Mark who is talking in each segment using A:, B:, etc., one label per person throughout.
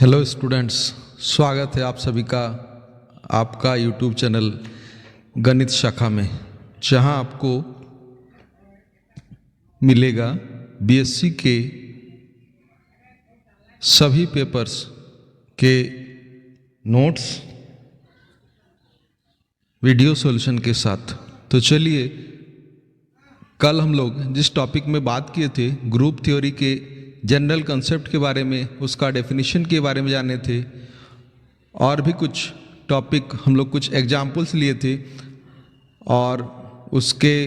A: Hello students, स्वागत है आप सभी का आपका यूट्यूब चैनल गणित शाखा में, जहां आपको मिलेगा बीएससी के सभी पेपर्स के नोट्स वीडियो सॉल्यूशन के साथ। तो चलिए, कल हम लोग जिस टॉपिक में बात किए थे ग्रुप थ्योरी के जनरल कंसेप्ट के बारे में, उसका डेफिनेशन के बारे में जाने थे, और भी कुछ टॉपिक हम लोग कुछ एग्जाम्पल्स लिए थे और उसके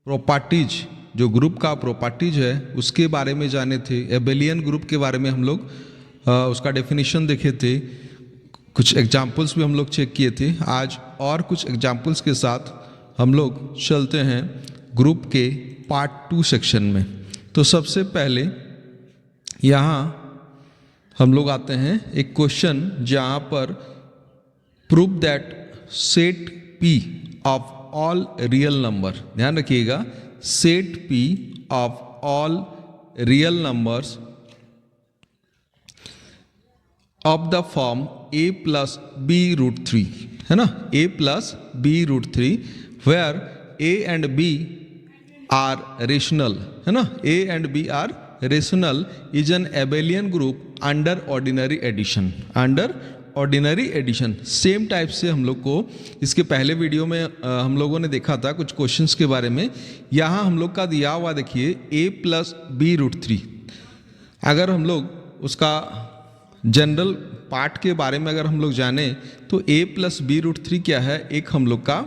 A: प्रॉपर्टीज, जो ग्रुप का प्रॉपर्टीज है उसके बारे में जाने थे। एबेलियन ग्रुप के बारे में हम लोग उसका डेफिनेशन देखे थे, कुछ एग्जाम्पल्स भी हम लोग चेक किए थे। आज और कुछ एग्जाम्पल्स के साथ हम लोग चलते हैं ग्रुप के पार्ट 2 सेक्शन में। तो सबसे पहले यहाँ हम लोग आते हैं एक क्वेश्चन जहाँ पर prove that set P of all real number, ध्यान रखिएगा, set P of all real numbers of the form a plus b root 3, है ना, a plus b root 3, where a and b are rational, है ना, a and b are rational is an abelian group under ordinary addition. Under ordinary addition same type से हम लोग को इसके पहले वीडियो में हम लोगों ने देखा था कुछ क्वेश्चंस के बारे में। यहाँ हम लोग का दिया हुआ देखिए a प्लस b रूट 3। अगर हम लोग उसका जनरल पार्ट के बारे में अगर हम लोग जाने तो a प्लस b रूट 3 क्या है, एक हम लोग का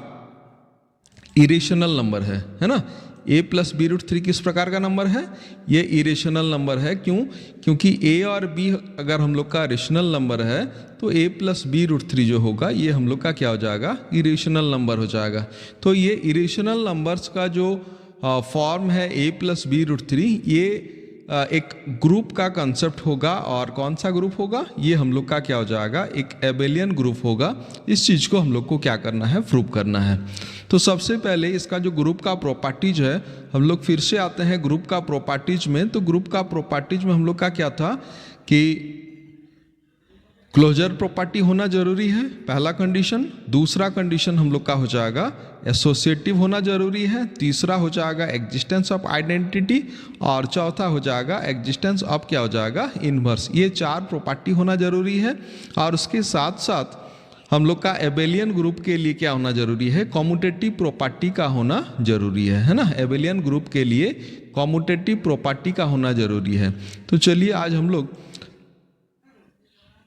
A: इरेशनल नंबर है ना। a प्लस बी रूट 3 किस प्रकार का नंबर है, ये इरेशनल नंबर है। क्यों? क्योंकि a और b अगर हम लोग का रेशनल नंबर है तो a प्लस बी रूट 3 जो होगा ये हम लोग का क्या हो जाएगा, इरेशनल नंबर हो जाएगा। तो ये इरेशनल नंबर्स का जो फॉर्म है a प्लस बी रूट 3, ये एक ग्रुप का कंसेप्ट होगा। और कौन सा ग्रुप होगा, ये हम लोग का क्या हो जाएगा, एक एबेलियन ग्रुप होगा। इस चीज़ को हम लोग को क्या करना है, प्रूव करना है। तो सबसे पहले इसका जो ग्रुप का प्रॉपर्टीज है, हम लोग फिर से आते हैं ग्रुप का प्रॉपर्टीज में। तो ग्रुप का प्रॉपर्टीज में हम लोग का क्या था कि क्लोजर प्रॉपर्टी होना जरूरी है, पहला कंडीशन। दूसरा कंडीशन हम लोग का हो जाएगा एसोसिएटिव होना जरूरी है। तीसरा हो जाएगा एग्जिस्टेंस ऑफ आइडेंटिटी, और चौथा हो जाएगा एग्जिस्टेंस ऑफ क्या हो जाएगा, इनवर्स। ये 4 प्रॉपर्टी होना जरूरी है। और उसके साथ साथ हम लोग का एबेलियन ग्रुप के लिए क्या होना जरूरी है, कॉम्यूटेटिव प्रॉपर्टी का होना जरूरी है ना। एबेलियन ग्रुप के लिए कॉम्यूटेटिव प्रॉपर्टी का होना जरूरी है। तो चलिए आज हम लोग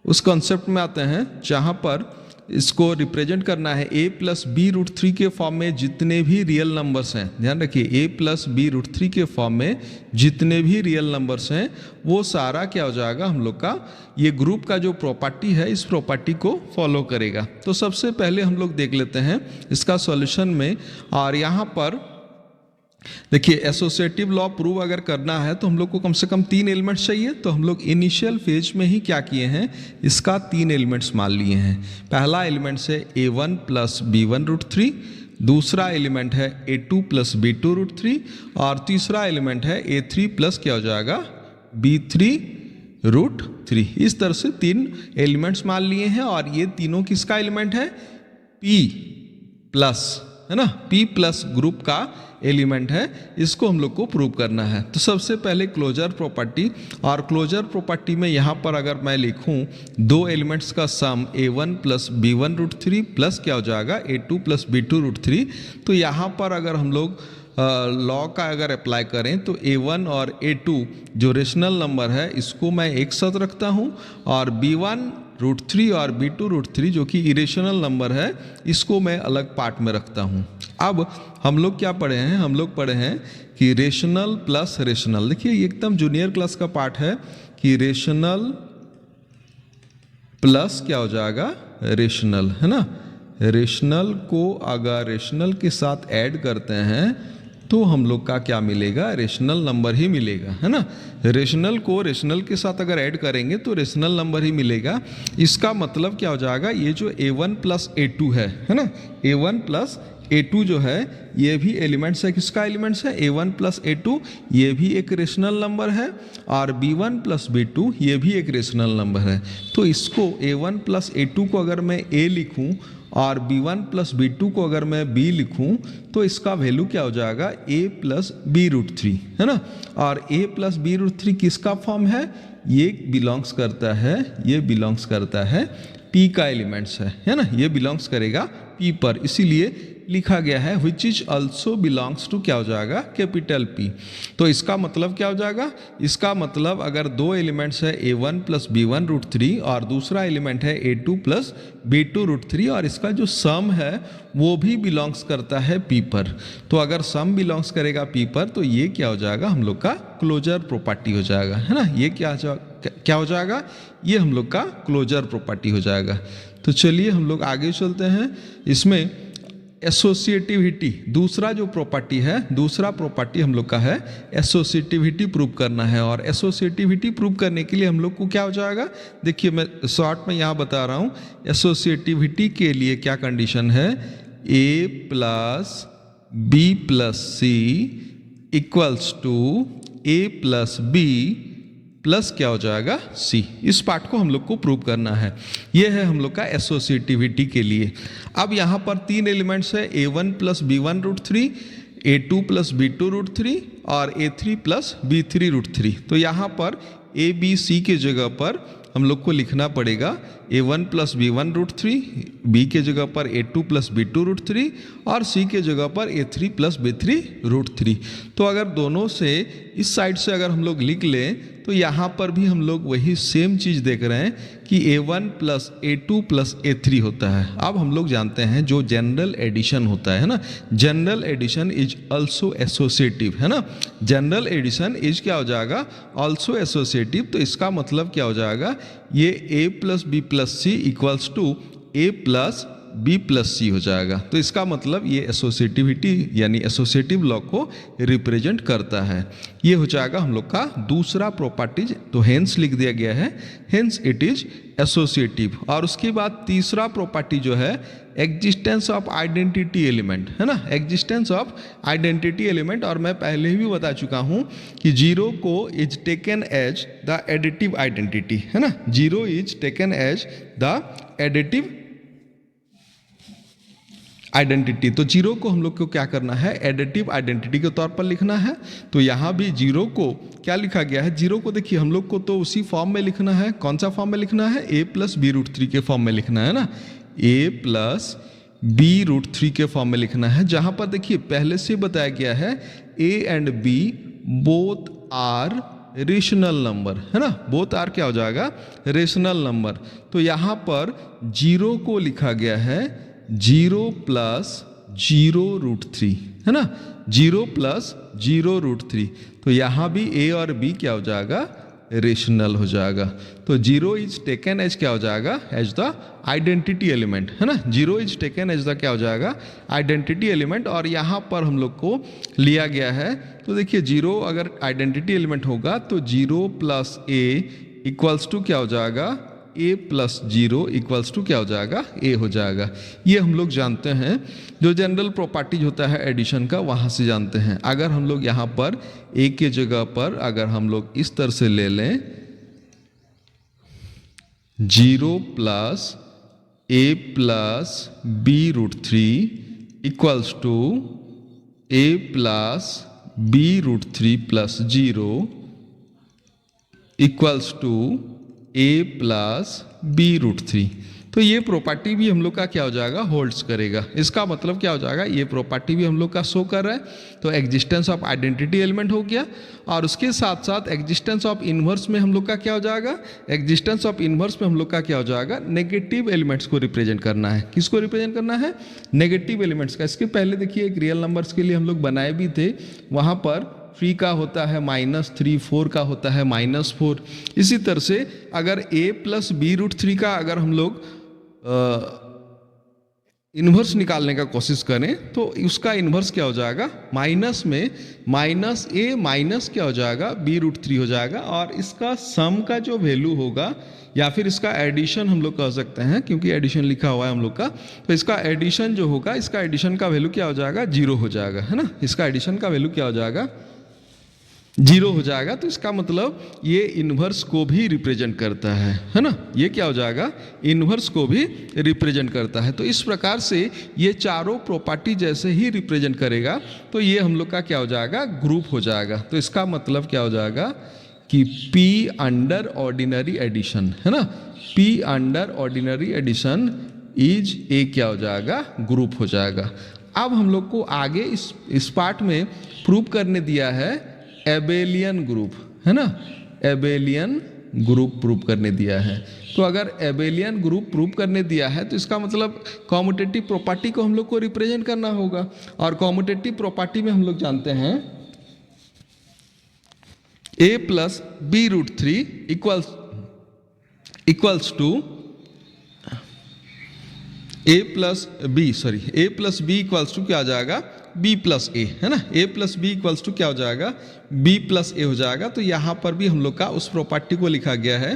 A: उस कॉन्सेप्ट में आते हैं जहां पर इसको रिप्रेजेंट करना है a प्लस बी रूट 3 के फॉर्म में जितने भी रियल नंबर्स हैं। ध्यान रखिए, a प्लस बी रूट 3 के फॉर्म में जितने भी रियल नंबर्स हैं वो सारा क्या हो जाएगा, हम लोग का ये ग्रुप का जो प्रॉपर्टी है इस प्रॉपर्टी को फॉलो करेगा। तो सबसे पहले हम लोग देख लेते हैं इसका सॉल्यूशन में। और यहाँ पर देखिए, एसोसिएटिव लॉ प्रूव अगर करना है तो हम लोग को कम से कम 3 एलिमेंट्स चाहिए। तो हम लोग इनिशियल फेज में ही क्या किए हैं, इसका 3 एलिमेंट्स मान लिए हैं। पहला एलिमेंट है a1 प्लस b1 रूट 3, दूसरा एलिमेंट है a2 प्लस b2 रूट 3, और तीसरा एलिमेंट है a3 प्लस क्या हो जाएगा, b3 रूट 3। इस तरह से 3 एलिमेंट्स मान लिए हैं। और ये तीनों किसका एलिमेंट है, p प्लस, है ना, p प्लस ग्रुप का एलिमेंट है। इसको हम लोग को प्रूव करना है। तो सबसे पहले क्लोजर प्रॉपर्टी, और क्लोजर प्रॉपर्टी में यहाँ पर अगर मैं लिखूँ 2 एलिमेंट्स का सम a1 plus b1 root 3 plus क्या हो जाएगा a2 प्लस b2 रूट 3। तो यहाँ पर अगर हम लोग लॉ का अगर अप्लाई करें तो a1 और a2 जो रेशनल नंबर है इसको मैं एक साथ रखता हूँ, और b1 रूट 3 और b2 रूट 3 जो कि इरेशनल नंबर है इसको मैं अलग पार्ट में रखता हूँ। अब हम लोग क्या पढ़े हैं, हम लोग पढ़े हैं कि रेशनल प्लस रेशनल। देखिए ये एकदम जूनियर क्लास का पार्ट है कि रेशनल प्लस क्या हो जाएगा, रेशनल, है ना। रेशनल को अगर रेशनल के साथ ऐड करते हैं तो हम लोग का क्या मिलेगा, रेशनल नंबर ही मिलेगा, है ना। रेशनल को रेशनल के साथ अगर ऐड करेंगे तो रेशनल नंबर ही मिलेगा। इसका मतलब क्या हो जाएगा, ये जो a1 प्लस a2 है ना, a1 प्लस A2 जो है ये भी एलिमेंट्स है, किसका एलिमेंट्स है, A1 प्लस A2, ये भी एक रेशनल नंबर है, और B1 प्लस B2 ये भी एक रेशनल नंबर है। तो इसको A1 प्लस A2 को अगर मैं A लिखूं और B1 प्लस B2 को अगर मैं B लिखूं तो इसका वैल्यू क्या हो जाएगा, A प्लस B रूट 3, है ना। और A प्लस B रूट 3 किसका फॉर्म है, ये बिलोंग्स करता है, ये बिलोंग्स करता है P का एलिमेंट्स है ना, ये बिलोंग्स करेगा P पर, इसीलिए लिखा गया है which is also belongs to क्या हो जाएगा, कैपिटल P। तो इसका मतलब क्या हो जाएगा, इसका मतलब अगर दो एलिमेंट्स है A1 प्लस B1 रूट 3 और दूसरा एलिमेंट है A2 प्लस B2 रूट 3 और इसका जो सम है वो भी बिलोंग्स करता है P पर, तो अगर सम बिलोंग्स करेगा P पर तो ये क्या हो जाएगा, हम लोग का क्लोजर प्रॉपर्टी हो जाएगा, है ना। ये क्या हो जाएगा, ये हम लोग का क्लोजर प्रॉपर्टी हो जाएगा। तो चलिए हम लोग आगे चलते हैं। इसमें एसोसिएटिविटी, दूसरा जो प्रॉपर्टी है, दूसरा प्रॉपर्टी हम लोग का है एसोसिएटिविटी प्रूव करना है। और एसोसिएटिविटी प्रूव करने के लिए हम लोग को क्या हो जाएगा, देखिए मैं शॉर्ट में यहाँ बता रहा हूँ। एसोसिएटिविटी के लिए क्या कंडीशन है, A plus B plus C equals to A plus B plus क्या हो जाएगा, C। इस पार्ट को हम लोग को प्रूव करना है, ये है हम लोग का एसोसिएटिविटी के लिए। अब यहाँ पर तीन एलिमेंट्स है, A1 plus B1 root 3, A2 plus B2 root 3 और A3 प्लस B3 रूट 3। तो यहाँ पर A B C के जगह पर हम लोग को लिखना पड़ेगा A1 plus B1 root 3, B के जगह पर A2 प्लस B2 रूट 3 और C के जगह पर A3 प्लस B3 रूट 3। तो अगर दोनों से इस साइड से अगर हम लोग लिख लें तो यहाँ पर भी हम लोग वही सेम चीज़ देख रहे हैं कि A1 plus A2 plus A3 होता है। अब हम लोग जानते हैं जो जनरल एडिशन होता है ना, general addition is also associative, है ना। जनरल एडिशन इज क्या हो जाएगा, ऑल्सो एसोसिएटिव। तो इसका मतलब क्या हो जाएगा, ये A plus B plus C equals to A plus B plus C हो जाएगा। तो इसका मतलब ये एसोसिएटिविटी यानी एसोसिएटिव लॉ को रिप्रेजेंट करता है। ये हो जाएगा हम लोग का दूसरा प्रॉपर्टीज, तो हेंस लिख दिया गया है, हेंस इट इज एसोसिएटिव। और उसके बाद तीसरा प्रॉपर्टी जो है एग्जिस्टेंस ऑफ आइडेंटिटी एलिमेंट, है ना, एग्जिस्टेंस ऑफ आइडेंटिटी एलिमेंट। और मैं पहले ही भी बता चुका हूँ कि जीरो को is taken as the additive identity, है ना, zero is taken as the additive identity. तो जीरो को हम लोग को क्या करना है, एडिटिव आइडेंटिटी के तौर पर लिखना है। तो यहाँ भी जीरो को क्या लिखा गया है, जीरो को देखिए हम लोग को तो उसी फॉर्म में लिखना है, कौन सा फॉर्म में लिखना है, A प्लस B रूट 3 के फॉर्म में लिखना है ना, A प्लस B रूट 3 के फॉर्म में लिखना है। जहाँ पर देखिए पहले से बताया गया है A and B both are rational number, है ना, बोथ आर क्या हो जाएगा, रेशनल नंबर। तो यहाँ पर जीरो को लिखा गया है 0 प्लस 0 रूट 3, है ना, 0 प्लस 0 रूट 3। तो यहाँ भी A और B क्या हो जाएगा, रेशनल हो जाएगा। तो 0 इज टेकन एज क्या हो जाएगा, एज द आइडेंटिटी एलिमेंट, है ना, 0 इज टेकन एज द क्या हो जाएगा, आइडेंटिटी एलिमेंट। और यहाँ पर हम लोग को लिया गया है, तो देखिए 0 अगर आइडेंटिटी एलिमेंट होगा तो 0 प्लस A इक्वल्स टू क्या हो जाएगा, A प्लस 0 इक्वल्स टू क्या हो जाएगा, A हो जाएगा। ये हम लोग जानते हैं, जो जनरल प्रॉपर्टीज होता है एडिशन का वहाँ से जानते हैं। अगर हम लोग यहाँ पर A के जगह पर अगर हम लोग इस तरह से ले लें 0 plus A plus B root 3 equals to A plus B root 3 plus 0 equals to A plus B root 3। तो ये प्रॉपर्टी भी हम लोग का क्या हो जाएगा, होल्ड्स करेगा। इसका मतलब क्या हो जाएगा, ये प्रॉपर्टी भी हम लोग का शो कर रहा है। तो एग्जिस्टेंस ऑफ आइडेंटिटी एलिमेंट हो गया, और उसके साथ साथ एग्जिस्टेंस ऑफ इन्वर्स में हम लोग का क्या हो जाएगा, एग्जिस्टेंस ऑफ इन्वर्स में हम लोग का क्या हो जाएगा, नेगेटिव एलिमेंट्स को रिप्रेजेंट करना है। किसको रिप्रेजेंट करना है, नेगेटिव एलिमेंट्स का। इसके पहले देखिए एक रियल नंबर्स के लिए हम लोग बनाए भी थे, वहाँ पर 3 का होता है -3, 4 का होता है -4। इसी तरह से अगर A प्लस B रूट 3 का अगर हम लोग इन्वर्स निकालने का कोशिश करें तो उसका इन्वर्स क्या हो जाएगा, माइनस में माइनस ए माइनस क्या हो जाएगा b√3 हो जाएगा, और इसका सम का जो वैल्यू होगा या फिर इसका एडिशन हम लोग कह सकते हैं, क्योंकि एडिशन लिखा हुआ है हम लोग का, तो इसका एडिशन जो होगा, इसका एडिशन का वैल्यू क्या हो जाएगा, 0 हो जाएगा, है ना। इसका एडिशन का वैल्यू क्या हो जाएगा, 0 हो जाएगा। तो इसका मतलब ये इन्वर्स को भी रिप्रेजेंट करता है ना। ये क्या हो जाएगा, इन्वर्स को भी रिप्रेजेंट करता है। तो इस प्रकार से ये चारों प्रॉपर्टी जैसे ही रिप्रेजेंट करेगा तो ये हम लोग का क्या हो जाएगा, ग्रुप हो जाएगा। तो इसका मतलब क्या हो जाएगा कि P अंडर ऑर्डिनरी एडिशन, है ना, P under ordinary addition is a क्या हो जाएगा, ग्रुप हो जाएगा। अब हम लोग को आगे इस पार्ट में प्रूव करने दिया है एबेलियन ग्रुप, है ना, एबेलियन ग्रुप प्रूव करने दिया है। तो अगर एबेलियन ग्रुप प्रूव करने दिया है तो इसका मतलब कॉम्यूटेटिव प्रॉपर्टी को हम लोग को रिप्रेजेंट करना होगा, और कॉम्यूटेटिव प्रॉपर्टी में हम लोग जानते हैं a plus b√3 equals to a plus b equals to क्या आ जाएगा, b प्लस ए, है ना। a plus b equals to क्या हो जाएगा, b प्लस ए हो जाएगा। तो यहाँ पर भी हम लोग का उस प्रॉपर्टी को लिखा गया है।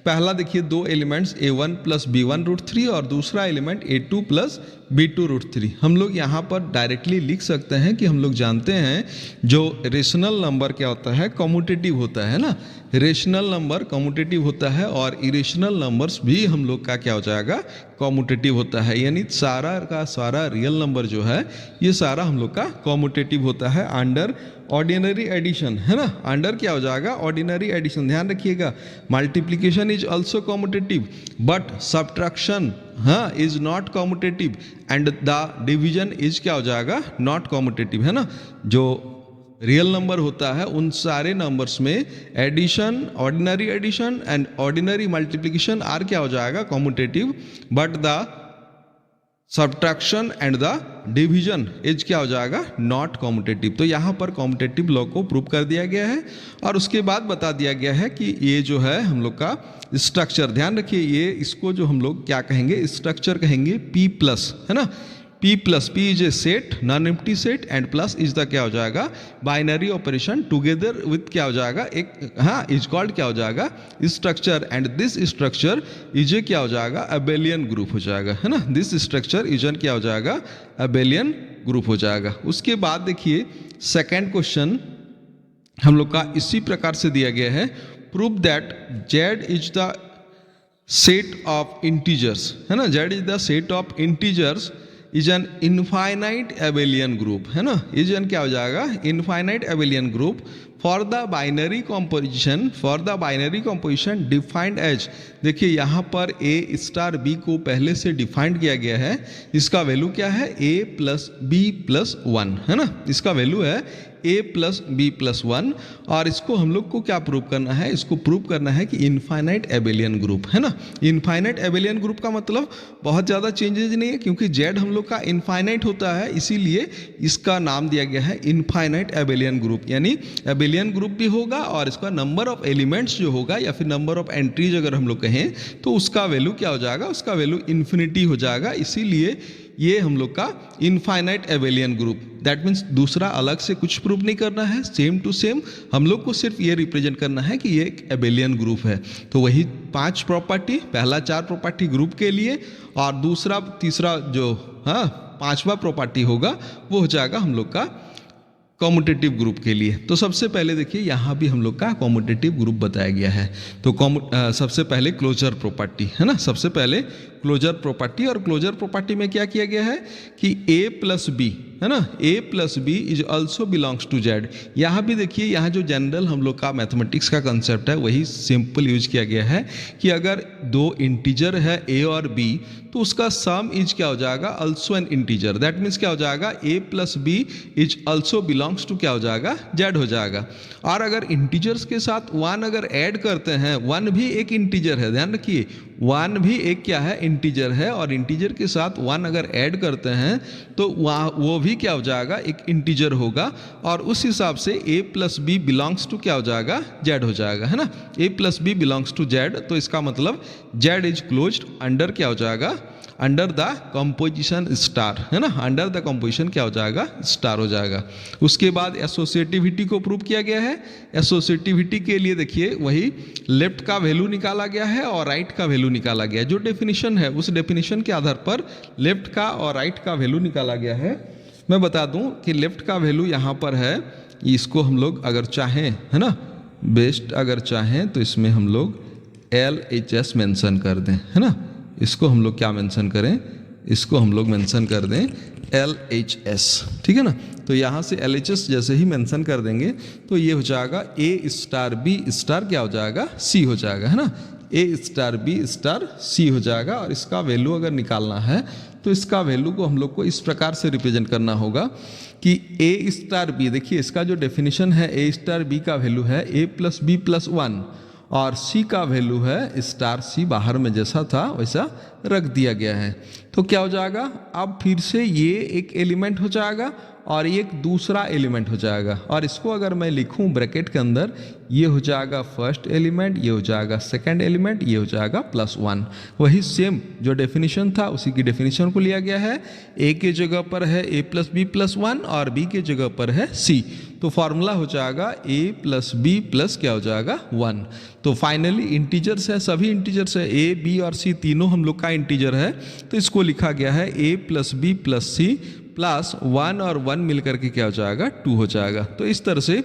A: पहला देखिए, दो एलिमेंट्स a1 प्लस b1√3 और दूसरा एलिमेंट a2 प्लस b2√3। हम लोग यहाँ पर डायरेक्टली लिख सकते हैं कि हम लोग जानते हैं जो रेशनल नंबर क्या होता है, कम्यूटेटिव होता है ना। रेशनल नंबर कम्यूटेटिव होता है और इरेशनल नंबर्स भी हम लोग का क्या हो जाएगा, कम्यूटेटिव होता है। यानी सारा का सारा रियल नंबर जो है ये सारा हम लोग का कम्यूटेटिव होता है अंडर ऑर्डिनरी एडिशन, है ना। अंडर क्या हो जाएगा, ऑर्डिनरी एडिशन। ध्यान रखिएगा, multiplication is also commutative but subtraction हाँ is not commutative and the division is क्या हो जाएगा, नॉट कम्यूटेटिव, है ना। जो रियल नंबर होता है उन सारे नंबर्स में addition, ordinary addition and ordinary multiplication are क्या हो जाएगा, commutative, but the subtraction and the division is क्या हो जाएगा, नॉट कम्यूटेटिव। तो यहाँ पर कम्यूटेटिव लॉ को प्रूव कर दिया गया है और उसके बाद बता दिया गया है कि ये जो है हम लोग का स्ट्रक्चर, ध्यान रखिए ये इसको जो हम लोग क्या कहेंगे, स्ट्रक्चर कहेंगे P प्लस, है ना। P plus, P is a set, non empty set and plus is the क्या हो जाएगा, बाइनरी ऑपरेशन टुगेदर विथ क्या हो जाएगा, एक हाँ इज कॉल्ड क्या हो जाएगा, structure and this structure is a क्या हो जाएगा, अबेलियन ग्रुप हो जाएगा, है ना। दिस स्ट्रक्चर इज एन क्या हो जाएगा, अबेलियन ग्रुप हो जाएगा। उसके बाद देखिए सेकेंड क्वेश्चन हम लोग का इसी प्रकार से दिया गया है, prove that Z is the set of integers, है ना। Z is the set of integers is an infinite abelian group, है ना। इज एन क्या हो जाएगा, infinite abelian group for the binary composition defined as, देखिए यहाँ पर a स्टार b को पहले से डिफाइंड किया गया है। इसका वैल्यू क्या है, a प्लस बी प्लस 1, है ना। इसका वैल्यू है a प्लस बी प्लस 1 और इसको हम लोग को क्या प्रूव करना है, इसको प्रूव करना है कि इनफाइनाइट एबेलियन ग्रुप, है ना। इनफाइनाइट एबेलियन ग्रुप का मतलब बहुत ज़्यादा चेंजेस नहीं है, क्योंकि Z हम लोग का इनफाइनाइट होता है, इसीलिए इसका नाम दिया गया है इनफाइनाइट एबेलियन ग्रुप। यानी एबेलियन ग्रुप भी होगा और इसका नंबर ऑफ एलिमेंट्स जो होगा या फिर नंबर ऑफ एंट्रीज अगर हम लोग कहें तो उसका वैल्यू क्या हो जाएगा, उसका वैल्यू इन्फिनिटी हो जाएगा। इसीलिए ये हम लोग का infinite abelian group, that means दूसरा अलग से कुछ प्रूव नहीं करना है, सेम टू सेम हम लोग को सिर्फ ये रिप्रेजेंट करना है कि ये एक एबेलियन ग्रुप है। तो वही 5 प्रॉपर्टी, पहला 4 प्रॉपर्टी ग्रुप के लिए और दूसरा तीसरा जो हाँ 5वां प्रॉपर्टी होगा वो हो जाएगा हम लोग का कॉम्यूटेटिव ग्रुप के लिए। तो सबसे पहले देखिए यहाँ भी हम लोग का कॉम्यूटेटिव ग्रुप बताया गया है। तो सबसे पहले क्लोजर प्रॉपर्टी, है ना। सबसे पहले क्लोजर प्रॉपर्टी, और क्लोजर प्रॉपर्टी में क्या किया गया है कि a प्लस बी, है ना, a plus b is also belongs to Z। यहाँ भी देखिए, यहाँ जो जनरल हम लोग का मैथमेटिक्स का कंसेप्ट है वही सिंपल यूज किया गया है कि अगर 2 इंटीजर है a और b तो उसका सम इज क्या हो जाएगा, also an integer. That means क्या हो जाएगा, a plus b is also belongs to क्या हो जाएगा, Z हो जाएगा। और अगर इंटीजर्स के साथ 1 अगर ऐड करते हैं, 1 भी एक इंटीजर है, ध्यान रखिए 1 भी एक क्या है, इंटीजर है, और इंटीजर के साथ 1 अगर ऐड करते हैं तो वहाँ वो भी क्या हो जाएगा, एक इंटीजर होगा। और उस हिसाब से a plus b belongs to क्या हो जाएगा, Z हो जाएगा, है ना। a plus b belongs to Z, तो इसका मतलब Z इज क्लोज्ड अंडर क्या हो जाएगा, अंडर द कंपोजिशन स्टार, है ना, अंडर द कंपोजिशन क्या हो जाएगा, स्टार हो जाएगा। उसके बाद एसोसिएटिविटी को प्रूव किया गया है। एसोसिएटिविटी के लिए देखिए वही लेफ्ट का वैल्यू निकाला गया है और राइट का वैल्यू निकाला गया है। जो डेफिनेशन है उस डेफिनेशन के आधार पर लेफ्ट का और राइट का वैल्यू निकाला गया है। मैं बता दूं कि लेफ्ट का वैल्यू यहाँ पर है, इसको हम लोग अगर चाहें, है ना, बेस्ट अगर चाहें तो इसमें हम लोग LHS मेंशन कर दें, है ना, इसको हम लोग क्या मेंशन करें, इसको हम लोग मेंशन कर दें LHS, ठीक है ना। तो यहाँ से LHS जैसे ही मेंशन कर देंगे तो ये हो जाएगा A स्टार B स्टार क्या हो जाएगा, C हो जाएगा, है ना, A star B star C हो जाएगा। और इसका वैल्यू अगर निकालना है तो इसका वैल्यू को हम लोग को इस प्रकार से रिप्रेजेंट करना होगा कि A स्टार B, देखिए इसका जो डेफिनेशन है A स्टार B का वैल्यू है A प्लस B प्लस 1 और C का वैल्यू है स्टार C, बाहर में जैसा था वैसा रख दिया गया है। तो क्या हो जाएगा, अब फिर से ये एक एलिमेंट हो जाएगा और एक दूसरा एलिमेंट हो जाएगा। और इसको अगर मैं लिखूं ब्रैकेट के अंदर, ये हो जाएगा फर्स्ट एलिमेंट, ये हो जाएगा सेकंड एलिमेंट, ये हो जाएगा +1। वही सेम जो डेफिनेशन था उसी की डेफिनेशन को लिया गया है। A के जगह पर है A प्लस B प्लस 1 और B के जगह पर है C। तो फॉर्मूला हो जाएगा A प्लस B प्लस क्या हो जाएगा 1। तो फाइनली इंटीजर्स है, सभी इंटीजर्स है, A B और C तीनों हम लोग का इंटीजर है। तो इसको लिखा गया है A plus B plus C plus 1 और 1 मिलकर के क्या हो जाएगा 2 हो जाएगा। तो इस तरह से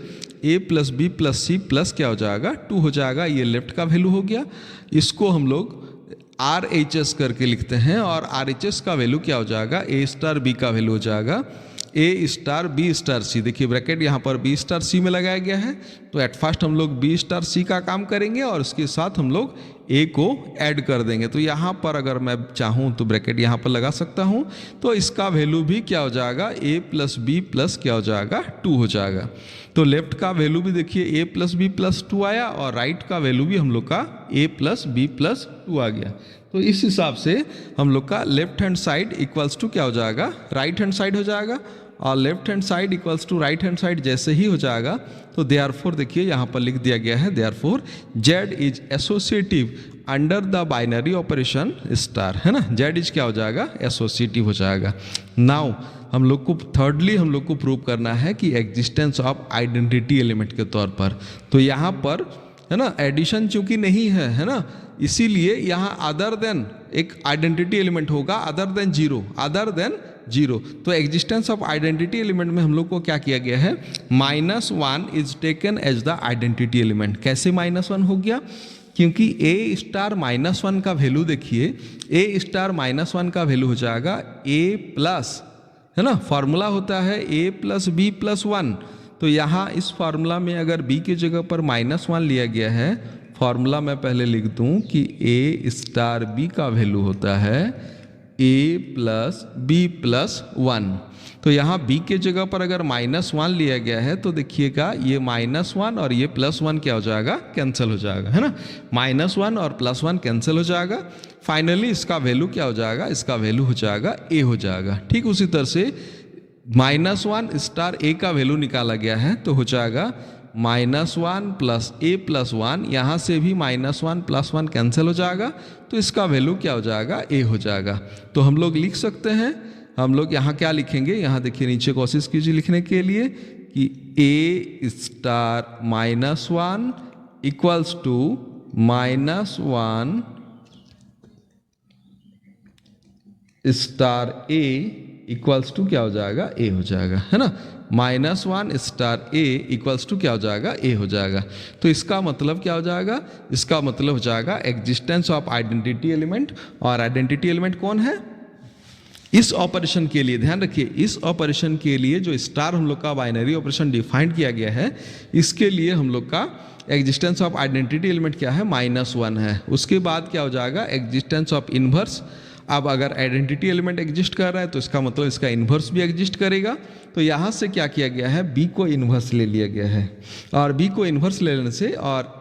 A: A plus B plus C plus क्या हो जाएगा 2 हो जाएगा। ये लेफ्ट का वैल्यू हो गया। इसको हम लोग RHS करके लिखते हैं और RHS का वैल्यू क्या हो जाएगा, A स्टार B का वैल्यू हो जाएगा A star B star C। देखिए ब्रैकेट यहाँ पर B स्टार C में लगाया गया है। तो एट फर्स्ट हम लोग B स्टार C का काम करेंगे और उसके साथ हम लोग A को ऐड कर देंगे। तो यहाँ पर अगर मैं चाहूँ तो ब्रैकेट यहाँ पर लगा सकता हूँ। तो इसका वैल्यू भी क्या हो जाएगा, A प्लस B प्लस क्या हो जाएगा 2 हो जाएगा। तो लेफ्ट का वैल्यू भी देखिए A प्लस B प्लस 2 आया और राइट का वैल्यू भी हम लोग का A प्लस B प्लस 2 आ गया। तो इस हिसाब से हम लोग का left hand side equals to क्या हो जाएगा, राइट हैंड साइड हो जाएगा और left hand side equals to right hand side जैसे ही हो जाएगा। तो देयरफॉर देखिए यहाँ पर लिख दिया गया है therefore Z is associative under the binary operation star, है ना, Z इज क्या हो जाएगा, एसोसिएटिव हो जाएगा। नाउ हम लोग को थर्डली हम लोग को प्रूव करना है कि एग्जिस्टेंस ऑफ आइडेंटिटी एलिमेंट के तौर पर। तो यहाँ पर है ना एडिशन चूंकि नहीं है ना, इसीलिए यहाँ अदर देन एक आइडेंटिटी एलिमेंट होगा, अदर देन जीरो। तो एग्जिस्टेंस ऑफ आइडेंटिटी एलिमेंट में हम लोग को क्या किया गया है, -1 is taken as the identity element. कैसे -1 हो गया, क्योंकि A स्टार -1 का वैल्यू देखिए, A स्टार -1 का वैल्यू हो जाएगा A प्लस, है ना, फॉर्मूला होता है A प्लस B प्लस 1। तो यहाँ इस फार्मूला में अगर B की जगह पर -1 लिया गया है, फार्मूला मैं पहले लिख दूं कि A स्टार B का वैल्यू होता है A प्लस B प्लस 1। तो यहाँ B के जगह पर अगर -1 लिया गया है तो देखिएगा ये -1 और ये +1 क्या हो जाएगा, कैंसिल हो जाएगा, है ना, -1 और +1 कैंसिल हो जाएगा। फाइनली इसका वैल्यू क्या हो जाएगा, इसका वैल्यू हो जाएगा A हो जाएगा। ठीक उसी तरह से -1 स्टार A का वैल्यू निकाला गया है तो हो जाएगा -1 प्लस A प्लस 1। यहाँ से भी -1 प्लस 1 कैंसिल हो जाएगा तो इसका वैल्यू क्या हो जाएगा, A हो जाएगा। तो हम लोग लिख सकते हैं, हम लोग यहाँ क्या लिखेंगे, यहाँ देखिए नीचे कोशिश कीजिए लिखने के लिए कि A star -1 equals to -1 star A equals to क्या हो जाएगा, A हो जाएगा, है ना, -1 स्टार A इक्वल्स टू क्या हो जाएगा, A हो जाएगा। तो इसका मतलब क्या हो जाएगा, इसका मतलब हो जाएगा एग्जिस्टेंस ऑफ आइडेंटिटी एलिमेंट। और आइडेंटिटी एलिमेंट कौन है, इस ऑपरेशन के लिए ध्यान रखिए, इस ऑपरेशन के लिए जो स्टार हम लोग का बाइनरी ऑपरेशन डिफाइन किया गया है, इसके लिए हम लोग का एग्जिस्टेंस ऑफ आइडेंटिटी एलिमेंट क्या है, -1 है। उसके बाद क्या हो जाएगा, एग्जिस्टेंस ऑफ इन्वर्स। अब अगर आइडेंटिटी एलिमेंट एग्जिस्ट कर रहा है तो इसका मतलब इसका इन्वर्स भी एग्जिस्ट करेगा। तो यहाँ से क्या किया गया है, B को इन्वर्स ले लिया गया है और B को इन्वर्स ले लेने से और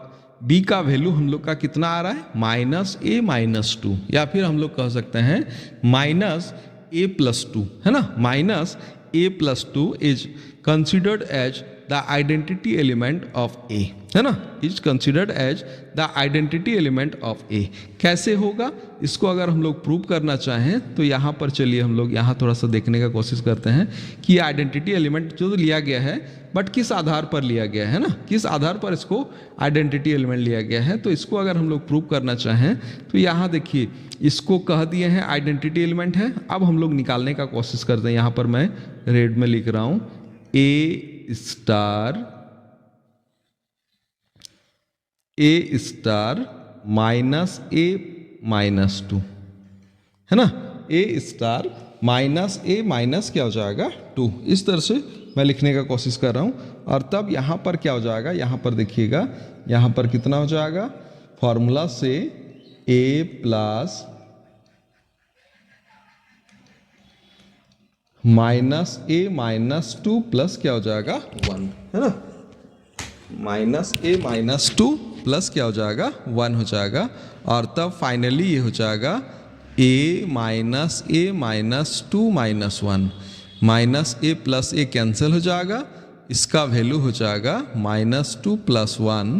A: B का वैल्यू हम लोग का कितना आ रहा है, -A -2, या फिर हम लोग कह सकते हैं -A + 2, है ना, -A + 2 is considered as the identity element of A, है ना, is considered as the identity element of A. कैसे होगा इसको अगर हम लोग प्रूव करना चाहें तो यहाँ पर चलिए हम लोग यहाँ थोड़ा सा देखने का कोशिश करते हैं कि आइडेंटिटी एलिमेंट जो लिया गया है बट किस आधार पर लिया गया है ना, किस आधार पर इसको आइडेंटिटी एलिमेंट लिया गया है। तो इसको अगर हम लोग प्रूव करना चाहें तो यहाँ देखिए इसको कह दिए हैं आइडेंटिटी एलिमेंट है। अब हम लोग निकालने का कोशिश करते हैं। यहाँ पर मैं रेड में लिख रहा हूँ ए स्टार माइनस ए माइनस 2, है ना, A star minus A minus क्या हो जाएगा 2। इस तरह से मैं लिखने का कोशिश कर रहा हूँ। और तब यहाँ पर क्या हो जाएगा, यहाँ पर देखिएगा यहाँ पर कितना हो जाएगा, फॉर्मूला से ए प्लस माइनस ए माइनस 2 प्लस क्या हो जाएगा 1, है ना, माइनस ए माइनस 2 प्लस क्या हो जाएगा 1 हो जाएगा। और तब फाइनली ये हो जाएगा ए माइनस 2 माइनस 1, माइनस ए प्लस ए कैंसिल हो जाएगा, इसका वैल्यू हो जाएगा माइनस 2 प्लस 1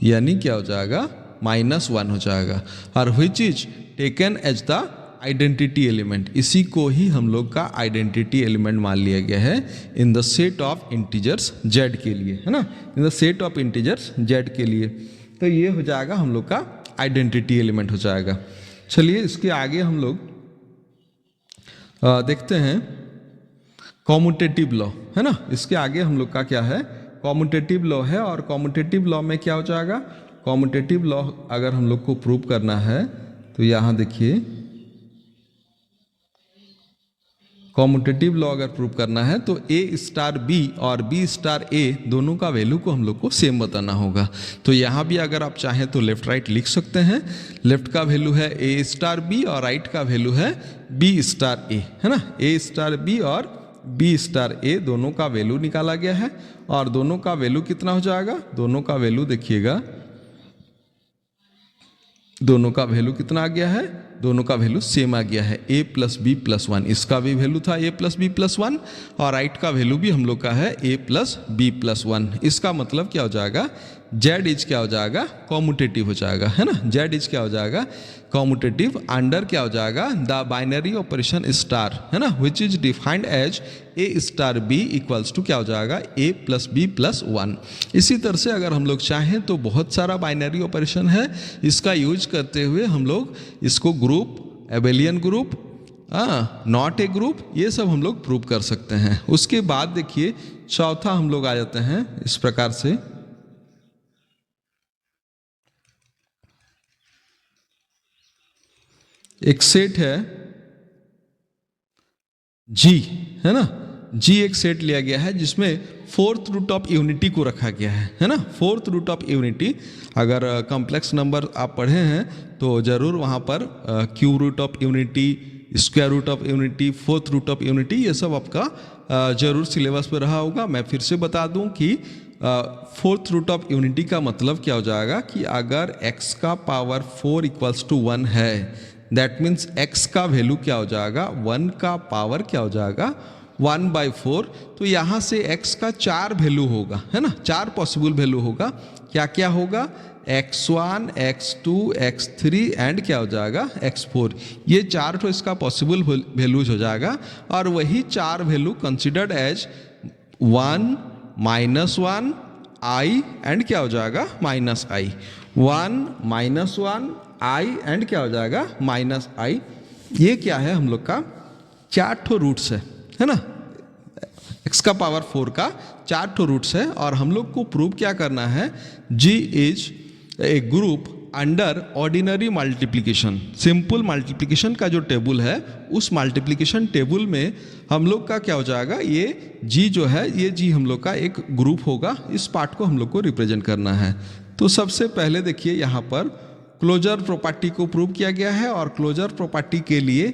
A: यानी क्या हो जाएगा माइनस 1 हो जाएगा। और which is taken as the identity element, इसी को ही हम लोग का आइडेंटिटी एलिमेंट मान लिया गया है in the set of integers z के लिए, है ना, in the set of integers z के लिए। तो ये हो जाएगा हम लोग का आइडेंटिटी एलिमेंट हो जाएगा। चलिए इसके आगे हम लोग देखते हैं कॉम्यूटेटिव लॉ, है ना, इसके आगे हम लोग का क्या है कॉम्यूटेटिव लॉ है। और कॉम्यूटेटिव लॉ में क्या हो जाएगा, कॉम्यूटेटिव लॉ अगर हम लोग को प्रूव करना है तो यहाँ देखिए कॉम्यूटेटिव लॉ अगर प्रूव करना है तो ए स्टार बी और बी स्टार ए दोनों का वैल्यू को हम लोग को सेम बताना होगा। तो यहाँ भी अगर आप चाहें तो लेफ्ट राइट लिख सकते हैं। लेफ्ट का वैल्यू है ए स्टार बी और राइट का वैल्यू है बी स्टार ए, है ना, ए स्टार बी और बी स्टार ए दोनों का वैल्यू निकाला गया है। और दोनों का वैल्यू कितना हो जाएगा, दोनों का वैल्यू देखिएगा, दोनों का वैल्यू कितना आ गया है, दोनों का वैल्यू सेम आ गया है a प्लस बी प्लस 1। इसका भी वैल्यू था a प्लस बी प्लस 1 और राइट का वैल्यू भी हम लोग का है a प्लस बी प्लस 1। इसका मतलब क्या हो जाएगा, z इज क्या हो जाएगा कॉम्यूटेटिव हो जाएगा, है ना, z इज क्या हो जाएगा कॉम्यूटेटिव अंडर क्या हो जाएगा द बाइनरी ऑपरेशन स्टार, है ना, which is defined as a star b equals to क्या हो जाएगा a प्लस बी प्लस 1। इसी तरह से अगर हम लोग चाहें तो बहुत सारा बाइनरी ऑपरेशन है, इसका यूज करते हुए हम लोग इसको group, Abelian group, not a group, ये सब हम लोग प्रूव कर सकते हैं। उसके बाद देखिए चौथा हम लोग आ जाते हैं इस प्रकार से, एक सेट है G, है ना, G एक सेट लिया गया है जिसमें फोर्थ रूट ऑफ यूनिटी को रखा गया है ना। फोर्थ रूट ऑफ यूनिटी अगर कॉम्प्लेक्स नंबर आप पढ़े हैं तो जरूर वहाँ पर cube root of unity, square root of unity, fourth root of unity, ये सब आपका जरूर सिलेबस पर रहा होगा। मैं फिर से बता दूं कि फोर्थ रूट ऑफ यूनिटी का मतलब क्या हो जाएगा कि अगर x का पावर 4 इक्वल्स टू 1 है, दैट मीन्स x का वैल्यू क्या हो जाएगा 1 का पावर क्या हो जाएगा 1/4। तो यहाँ से x का 4 वैल्यू होगा, है ना, 4 पॉसिबल वैल्यू होगा। क्या क्या होगा, x1, x2, x3 एंड क्या हो जाएगा x4। ये 4 तो इसका पॉसिबल वैल्यूज हो जाएगा। और वही 4 value considered as 1, -1, i and क्या हो जाएगा -i, 1, -1, i एंड क्या हो जाएगा -i। ये क्या है हम लोग का 4 ठो रूट्स है ना, x का पावर 4 का 4 ठो रूट्स है। और हम लोग को प्रूव क्या करना है, G is a group under ordinary multiplication. Simple multiplication का जो टेबल है उस मल्टीप्लिकेशन टेबल में हम लोग का क्या हो जाएगा, ये G जो है ये G हम लोग का एक ग्रुप होगा। इस पार्ट को हम लोग को रिप्रेजेंट करना है। तो सबसे पहले देखिए यहाँ पर क्लोजर प्रॉपर्टी को प्रूव किया गया है और क्लोजर प्रॉपर्टी के लिए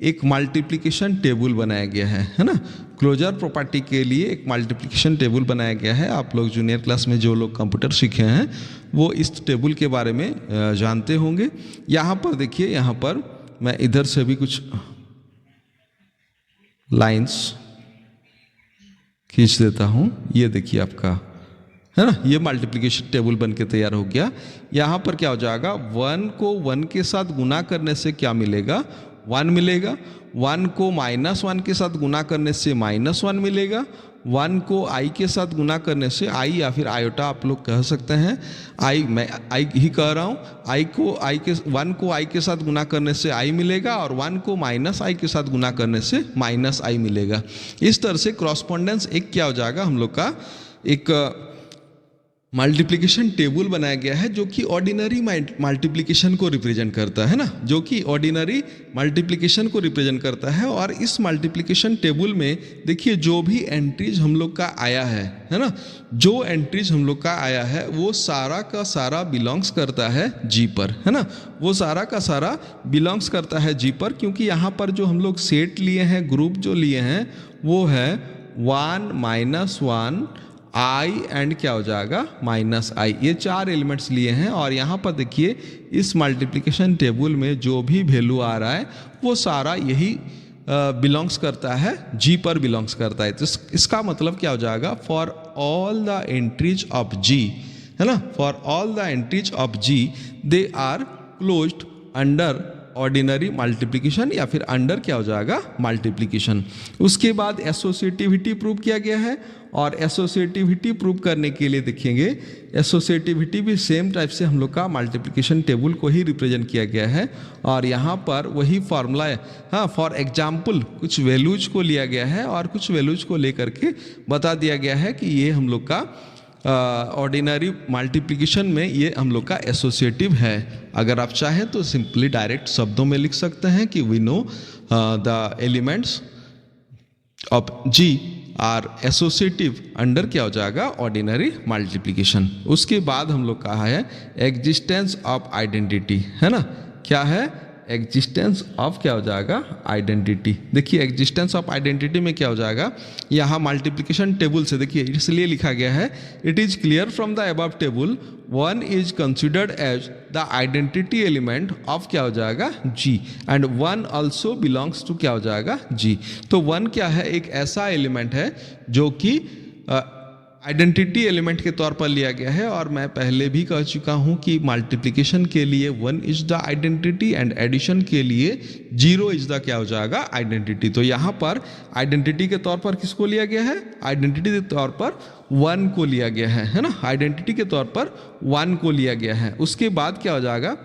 A: एक मल्टीप्लिकेशन टेबल बनाया गया है ना। क्लोजर प्रॉपर्टी के लिए एक मल्टीप्लिकेशन टेबल बनाया गया है। आप लोग जूनियर क्लास में जो लोग कंप्यूटर सीखे हैं वो इस टेबल के बारे में जानते होंगे। यहाँ पर देखिए, यहाँ पर मैं इधर से भी कुछ लाइंस खींच देता हूँ, ये देखिए आपका है ना, ये मल्टीप्लिकेशन टेबल बन के तैयार हो गया। यहाँ पर क्या हो जाएगा, 1 को 1 के साथ गुना करने से क्या मिलेगा, 1 मिलेगा। 1 को -1 के साथ गुना करने से -1 मिलेगा। 1 को i के साथ गुना करने से, i या फिर आयोटा आप लोग कह सकते हैं, मैं i ही कह रहा हूँ, 1 को i के साथ गुना करने से i मिलेगा और 1 को -i के साथ गुना करने से -i मिलेगा। इस तरह से क्रॉसपोंडेंस एक क्या हो जाएगा, हम लोग का एक मल्टीप्लिकेशन टेबल बनाया गया है जो कि ऑर्डिनरी मल्टीप्लिकेशन को रिप्रेजेंट करता है ना, जो कि ऑर्डिनरी मल्टीप्लिकेशन को रिप्रेजेंट करता है। और इस मल्टीप्लिकेशन टेबल में देखिए जो भी एंट्रीज हम लोग का आया है ना, जो एंट्रीज हम लोग का आया है वो सारा का सारा बिलोंग्स करता है जी पर, है ना, वो सारा का सारा बिलोंग्स करता है जी पर, क्योंकि यहाँ पर जो हम लोग सेट लिए हैं, ग्रुप जो लिए हैं वो है 1 -1 i एंड क्या हो जाएगा -i, ये 4 एलिमेंट्स लिए हैं। और यहाँ पर देखिए इस मल्टीप्लिकेशन टेबल में जो भी वैल्यू आ रहा है वो सारा यही बिलोंग्स करता है, जी पर बिलोंग्स करता है। तो इसका मतलब क्या हो जाएगा, for all the entries of G, है ना, for all the entries of G they are closed under ordinary multiplication या फिर अंडर क्या हो जाएगा मल्टीप्लिकेशन। उसके बाद एसोसिएटिविटी प्रूव किया गया है, और एसोसिएटिविटी प्रूव करने के लिए देखेंगे, एसोसिएटिविटी भी सेम टाइप से हम लोग का मल्टीप्लिकेशन टेबल को ही रिप्रेजेंट किया गया है। और यहाँ पर वही फॉर्मूला है, हाँ, फॉर एग्जाम्पल कुछ वैल्यूज को लिया गया है और कुछ वैल्यूज को लेकर के बता दिया गया है कि ये हम लोग का ऑर्डिनरी मल्टीप्लिकेशन में ये हम लोग का एसोसिएटिव है। अगर आप चाहें तो सिंपली डायरेक्ट शब्दों में लिख सकते हैं कि we know the elements of G are associative under क्या हो जाएगा ऑर्डिनरी मल्टीप्लिकेशन। उसके बाद हम लोग कहा है एग्जिस्टेंस ऑफ आइडेंटिटी, है ना, क्या है, एग्जिस्टेंस ऑफ क्या हो जाएगा आइडेंटिटी। देखिए एग्जिस्टेंस ऑफ आइडेंटिटी में क्या हो जाएगा, यहाँ मल्टीप्लिकेशन टेबल से देखिए इसलिए लिखा गया है, it is clear from the above table 1 is considered as the identity element of क्या हो जाएगा G, and 1 also belongs to क्या हो जाएगा जी। तो 1 क्या है, एक ऐसा एलिमेंट है जो कि आइडेंटिटी एलिमेंट के तौर पर लिया गया है। और मैं पहले भी कह चुका हूं कि मल्टीप्लिकेशन के लिए 1 is the identity and addition के लिए 0 इज द क्या हो जाएगा आइडेंटिटी। तो यहाँ पर आइडेंटिटी के तौर पर किसको लिया गया है, आइडेंटिटी के तौर पर 1 को लिया गया है ना, आइडेंटिटी के तौर पर 1 को लिया गया है। उसके बाद क्या हो जाएगा,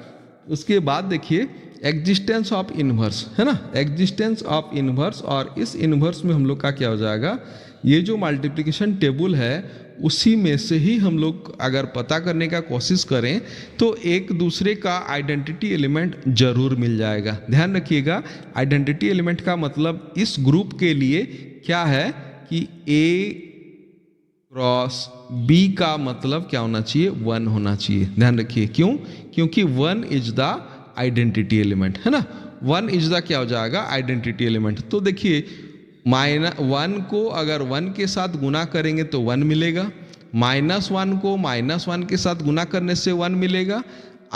A: उसके बाद देखिए एग्जिस्टेंस ऑफ इन्वर्स, है ना, एग्जिस्टेंस ऑफ इन्वर्स। और इस इन्वर्स में हम लोग का क्या हो जाएगा, ये जो मल्टीप्लिकेशन टेबल है उसी में से ही हम लोग अगर पता करने का कोशिश करें तो एक दूसरे का आइडेंटिटी एलिमेंट जरूर मिल जाएगा। ध्यान रखिएगा, आइडेंटिटी एलिमेंट का मतलब इस ग्रुप के लिए क्या है कि A क्रॉस B का मतलब क्या होना चाहिए, 1 होना चाहिए। ध्यान रखिए, क्यों, क्योंकि 1 इज द आइडेंटिटी एलिमेंट, है ना, 1 इज द क्या हो जाएगा आइडेंटिटी एलिमेंट। तो देखिए -1 को अगर 1 के साथ गुना करेंगे तो 1 मिलेगा, -1 को -1 के साथ गुना करने से 1 मिलेगा,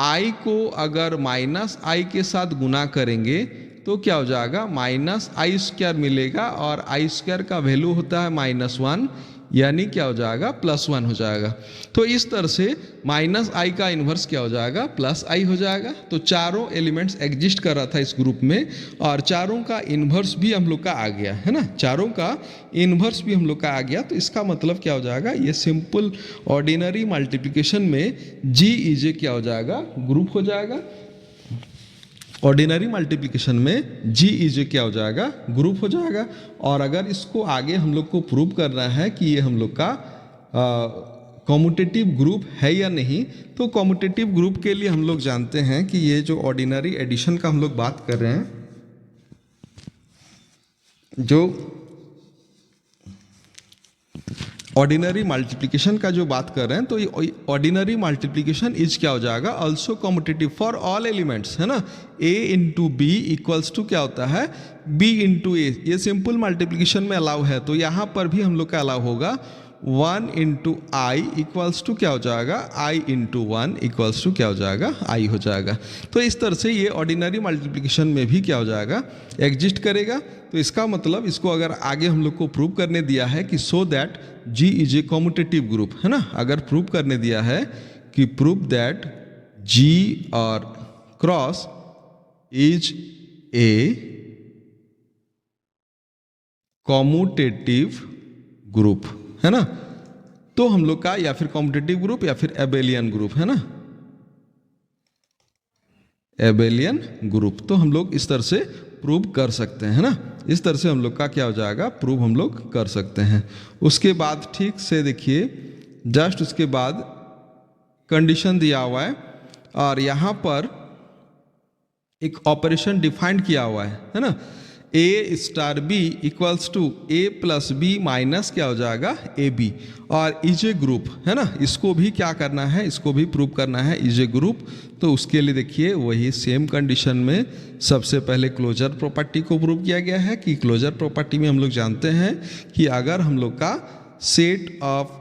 A: i को अगर -i के साथ गुना करेंगे तो क्या हो जाएगा -i² मिलेगा, और i² का वैल्यू होता है -1, यानी क्या हो जाएगा +1 हो जाएगा। तो इस तरह से -i का इन्वर्स क्या हो जाएगा +i हो जाएगा। तो चारों एलिमेंट्स एग्जिस्ट कर रहा था इस ग्रुप में, और चारों का इन्वर्स भी हम लोग का आ गया, है ना, चारों का इन्वर्स भी हम लोग का आ गया। तो इसका मतलब क्या हो जाएगा, ये सिंपल ऑर्डिनरी मल्टीप्लिकेशन में जी इज ए क्या हो जाएगा ग्रुप हो जाएगा। ऑर्डिनरी मल्टीप्लिकेशन में जी इज ए क्या हो जाएगा ग्रुप हो जाएगा। और अगर इसको आगे हम लोग को प्रूव करना है कि ये हम लोग का कॉम्यूटेटिव ग्रुप है या नहीं, तो कॉम्यूटेटिव ग्रुप के लिए हम लोग जानते हैं कि ये जो ऑर्डिनरी एडिशन का हम लोग बात कर रहे हैं, जो ऑर्डिनरी मल्टीप्लिकेशन का जो बात कर रहे हैं, तो ये ऑर्डिनरी मल्टीप्लिकेशन इज क्या हो जाएगा also commutative for all elements, है ना, a into b equals to क्या होता है b इंटू ए। ये सिंपल मल्टीप्लिकेशन में अलाउ है, तो यहाँ पर भी हम लोग का अलाउ होगा 1 इंटू आई इक्वल्स टू क्या हो जाएगा, आई इंटू 1 इक्वल्स टू क्या हो जाएगा, आई हो जाएगा। तो इस तरह से ये ऑर्डिनरी मल्टीप्लिकेशन में भी क्या हो जाएगा, एग्जिस्ट करेगा। तो इसका मतलब इसको अगर आगे हम लोग को प्रूव करने दिया है कि so that G is a commutative group, है ना, अगर प्रूव करने दिया है कि प्रूव दैट जी और cross is a commutative group, है ना, तो हम लोग का या फिर कॉम्यूटेटिव ग्रुप या फिर एबेलियन ग्रुप, है ना, एबेलियन ग्रुप, तो हम लोग इस तरह से प्रूव कर सकते हैं, है ना, इस तरह से हम लोग का क्या हो जाएगा, प्रूव हम लोग कर सकते हैं। उसके बाद ठीक से देखिए, जस्ट उसके बाद कंडीशन दिया हुआ है और यहाँ पर एक ऑपरेशन डिफाइंड किया हुआ है ना, A star B equals to A plus B minus क्या हो जाएगा, ए बी, और इज ए ग्रुप, है ना, इसको भी क्या करना है, इसको भी प्रूव करना है, इज ए ग्रुप। तो उसके लिए देखिए वही सेम कंडीशन में सबसे पहले क्लोजर प्रॉपर्टी को प्रूव किया गया है कि क्लोजर प्रॉपर्टी में हम लोग जानते हैं कि अगर हम लोग का सेट ऑफ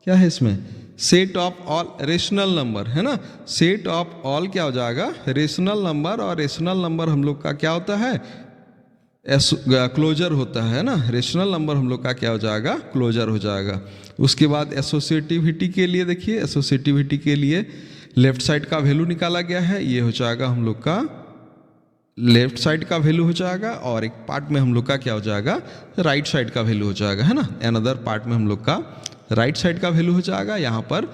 A: क्या है इसमें, set of all rational number, है ना, सेट ऑफ ऑल क्या हो जाएगा, रेशनल नंबर, और रेशनल नंबर हम लोग का क्या होता है, क्लोजर होता है ना, रेशनल नंबर हम लोग का क्या हो जाएगा, क्लोजर हो जाएगा। उसके बाद एसोसिएटिविटी के लिए देखिए, एसोसिएटिविटी के लिए लेफ्ट साइड का वैल्यू निकाला गया है, ये हो जाएगा हम लोग का लेफ्ट साइड का वैल्यू हो जाएगा, और एक पार्ट में हम लोग का क्या हो जाएगा, राइट साइड का वैल्यू हो जाएगा, है ना, अनदर पार्ट में हम लोग का राइट साइड का वैल्यू हो जाएगा। यहाँ पर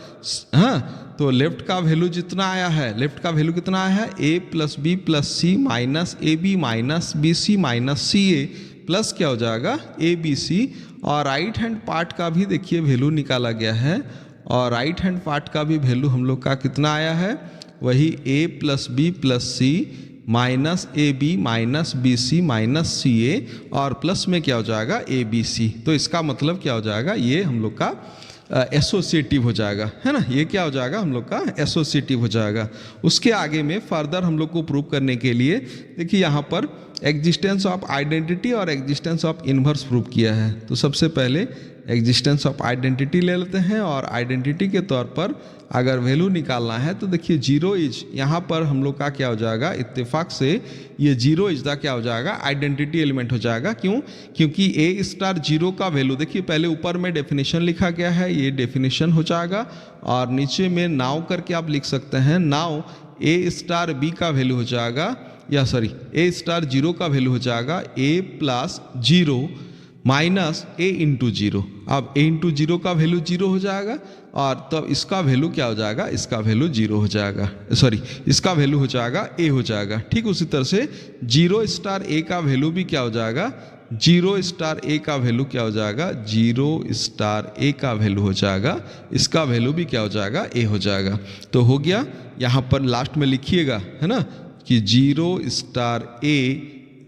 A: हाँ, तो लेफ्ट का वैल्यू जितना आया है, लेफ्ट का वैल्यू कितना आया है, A plus B plus C minus A B minus B C minus C A plus क्या हो जाएगा, ए बी सी, और राइट हैंड पार्ट का भी देखिए वैल्यू निकाला गया है, और राइट हैंड पार्ट का भी वैल्यू हम लोग का कितना आया है, वही A plus B plus C minus A B minus B C minus C A, और प्लस में क्या हो जाएगा, ए बी सी। तो इसका मतलब क्या हो जाएगा, ये हम लोग का एसोसिएटिव हो जाएगा, है ना, ये क्या हो जाएगा, हम लोग का एसोसिएटिव हो जाएगा। उसके आगे में फर्दर हम लोग को प्रूव करने के लिए देखिए यहाँ पर एग्जिस्टेंस ऑफ आइडेंटिटी और एग्जिस्टेंस ऑफ इन्वर्स प्रूव किया है। तो सबसे पहले एग्जिस्टेंस ऑफ आइडेंटिटी ले लेते हैं, और आइडेंटिटी के तौर पर अगर वैल्यू निकालना है तो देखिए जीरो इज, यहाँ पर हम लोग का क्या हो जाएगा, इत्तेफाक से ये जीरो इज द क्या हो जाएगा, आइडेंटिटी एलिमेंट हो जाएगा। क्यों, क्योंकि ए स्टार जीरो का वैल्यू देखिए पहले ऊपर में डेफिनेशन लिखा गया है, ये डेफिनेशन हो जाएगा, और नीचे में नाउ करके आप लिख सकते हैं, नाउ ए स्टार बी का वैल्यू हो जाएगा, या सॉरी ए स्टार जीरो का वैल्यू हो जाएगा ए plus zero minus A into zero. अब ए इंटू जीरो का वैल्यू जीरो हो जाएगा, और तब इसका वैल्यू क्या हो जाएगा, इसका वैल्यू जीरो हो जाएगा, सॉरी इसका वैल्यू हो जाएगा ए हो जाएगा। ठीक उसी तरह से जीरो स्टार ए का वैल्यू भी क्या हो जाएगा, जीरो स्टार ए का वैल्यू क्या हो जाएगा, जीरो स्टार ए का वैल्यू हो जाएगा, इसका वैल्यू भी क्या हो जाएगा, ए हो जाएगा। तो हो गया, यहाँ पर लास्ट में लिखिएगा, है ना, कि zero star a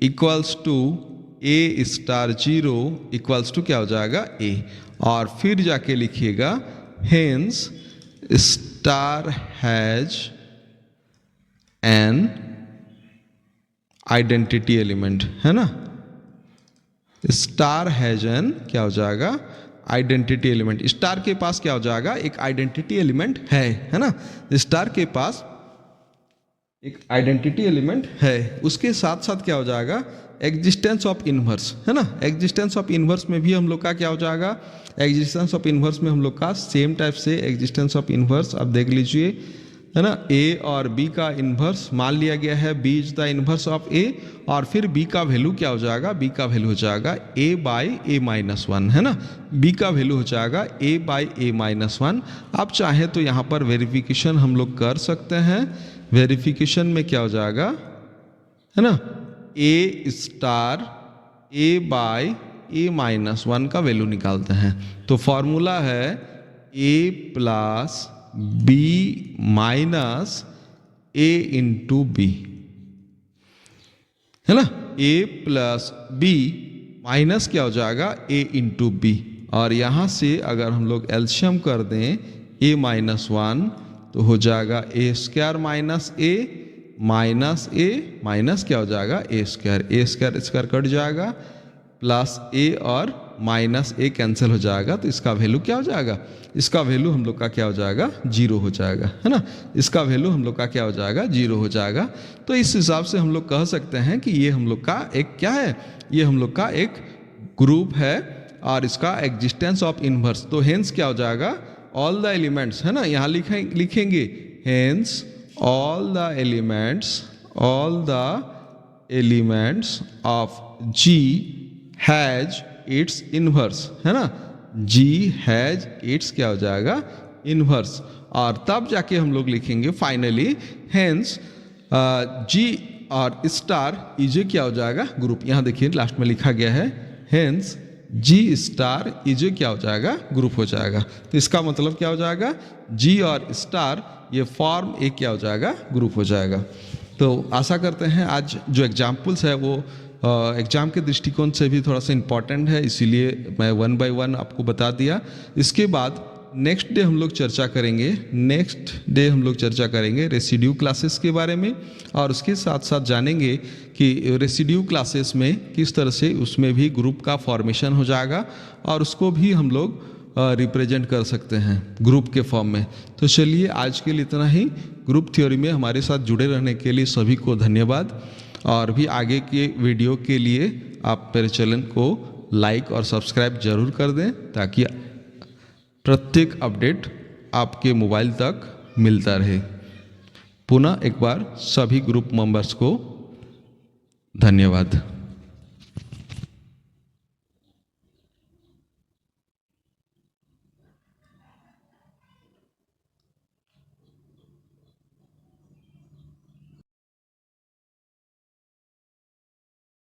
A: equals to a star zero equals to क्या हो जाएगा, ए, और फिर जाके लिखिएगा hence star has an identity element, है ना, स्टार हैज एन क्या हो जाएगा, आइडेंटिटी एलिमेंट। स्टार के पास क्या हो जाएगा, एक आइडेंटिटी एलिमेंट है ना, स्टार के पास एक आइडेंटिटी एलिमेंट है। उसके साथ साथ क्या हो जाएगा, एग्जिस्टेंस ऑफ इन्वर्स, है ना, एग्जिस्टेंस ऑफ इन्वर्स में भी हम लोग का क्या हो जाएगा, एग्जिस्टेंस ऑफ इन्वर्स में हम लोग का सेम टाइप से एग्जिस्टेंस ऑफ इन्वर्स आप देख लीजिए, है ना, ए और बी का इन्वर्स मान लिया गया है, B is the inverse of A, और फिर बी का वैल्यू क्या हो जाएगा, बी का वैल्यू हो जाएगा ए बाई ए माइनस वन, है ना, बी का वैल्यू हो जाएगा ए बाई ए माइनस वन। आप चाहे तो यहाँ पर वेरिफिकेशन हम लोग कर सकते हैं, वेरिफिकेशन में क्या हो जाएगा, है ना, A star A by A minus one का वैल्यू निकालते हैं। तो फॉर्मूला है A plus B minus A into B, है ना, ए प्लस बी माइनस क्या हो जाएगा, ए इंटू बी, और यहाँ से अगर हम लोग एलसीएम कर दें ए माइनस वन तो हो जाएगा ए स्क्वायर माइनस ए माइनस ए माइनस क्या हो जाएगा, ए स्क्वायर स्क्वायर कट जाएगा, प्लस ए और माइनस ए कैंसिल हो जाएगा, तो इसका वैल्यू क्या हो जाएगा, इसका वैल्यू हम लोग का क्या हो जाएगा, 0 हो जाएगा, है ना। इसका वैल्यू हम लोग का क्या हो जाएगा, 0 हो जाएगा। तो इस हिसाब से हम लोग कह सकते हैं कि ये हम लोग का एक क्या है, ये हम लोग का एक ग्रुप है और इसका एग्जिस्टेंस ऑफ इनवर्स। तो हेंस क्या हो जाएगा, ऑल द एलिमेंट्स, है ना, यहाँ लिखेंगे hence all the elements of G has its inverse, है ना। G हैज इट्स क्या हो जाएगा, इनवर्स। और तब जाके हम लोग लिखेंगे फाइनली हेंस G और स्टार इज क्या हो जाएगा, ग्रुप। यहाँ देखिए लास्ट में लिखा गया है हेंस G स्टार इज क्या हो जाएगा, ग्रुप हो जाएगा। तो इसका मतलब क्या हो जाएगा, G और स्टार ये फॉर्म एक क्या हो जाएगा, ग्रुप हो जाएगा। तो आशा करते हैं आज जो एग्जाम्पल्स है वो एग्ज़ाम के दृष्टिकोण से भी थोड़ा सा इम्पॉर्टेंट है, इसीलिए मैं 1 बाय 1 आपको बता दिया। इसके बाद नेक्स्ट डे हम लोग चर्चा करेंगे रेसिड्यू क्लासेस के बारे में, और उसके साथ साथ जानेंगे कि रेसिड्यू क्लासेस में किस तरह से उसमें भी ग्रुप का फॉर्मेशन हो जाएगा और उसको भी हम लोग रिप्रेजेंट कर सकते हैं ग्रुप के फॉर्म में। तो चलिए आज के लिए इतना ही। ग्रुप थ्योरी में हमारे साथ जुड़े रहने के लिए सभी को धन्यवाद, और भी आगे के वीडियो के लिए आप मेरे चैनल को लाइक और सब्सक्राइब जरूर कर दें, ताकि प्रत्येक अपडेट आपके मोबाइल तक मिलता रहे। पुनः एक बार सभी ग्रुप मेंबर्स को धन्यवाद।